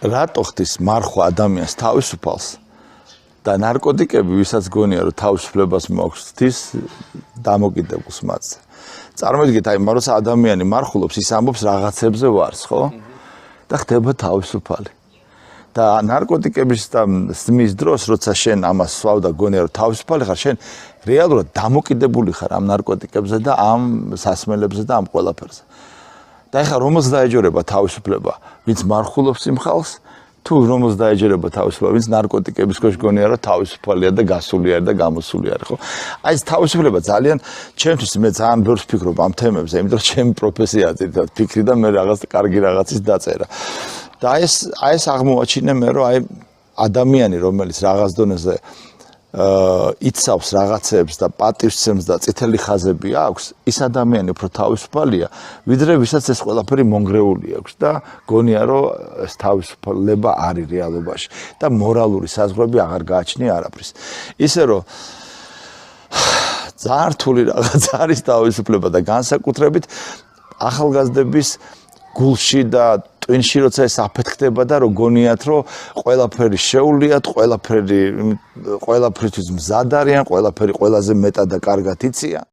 რატო ხდის მარხვა ადამიანს თავისუფალს და ნარკოტიკები ვისაც გონია რომ თავისუფლებას მოაქვს თის დამოკიდებულს მათზე. Წარმოიდგინეთ, აი, როცა ადამიანი მარხულობს, ის ამბობს რაღაცებზე ვარს, ხო? და ხდება თავისუფალი. და ნარკოტიკების და სმის დროს, როცა შენ ამას სვავ და გონია რომ თავისუფალი ხარ, შენ რეალურად დამოკიდებული ხარ ამ ნარკოტიკებზე და ამ სასმელებზე და ამ ყველაფერზე. და ეხლა რომელს დაეჯერება თავისუფლება, ვინც მარხულობს იმ ხალხს, თუ რომელს დაეჯერება თავისუფლება, ვინც ნარკოტიკების ქვეშ გონია რომ თავისუფალია და გასული არის და გამოსული არის, ხო? აი ეს თავისუფლება ძალიან ჩემთვის მე ძალიან ბევრს ვფიქრობ ამ თემებზე, იმიტომ რომ ჩემი პროფესიაა ძირითადად ფიქრი და მე რაღაც კარგი რაღაცის დაწერა. და აი ეს აღმოაჩინე მე რომ აი ადამიანი რომელიც რაღაც დონეზე იცავს რაღაცებს და პატივსცემს და წითელი ხაზები აქვს, ის ადამიანი უფრო თავისუფალია, ვიდრე ვისაც ეს ყველაფერი მონგრეული აქვს და გონია რომ ეს თავისუფლება არის რეალობაში და მორალური საზღვრები აღარ გააჩნია არაფრის. ისე რომ ძალიან რთული რაღაც არის თავისუფლება და განსაკუთრებით ახალგაზრდების გულში და ტვინში როცა ეს აფეთქდება და რომ გონიათ რომ ყველაფერი შეუვლიათ, ყველაფრისთვის მზად არიან, ყველაფერი ყველაზე მეტად და კარგად იციან.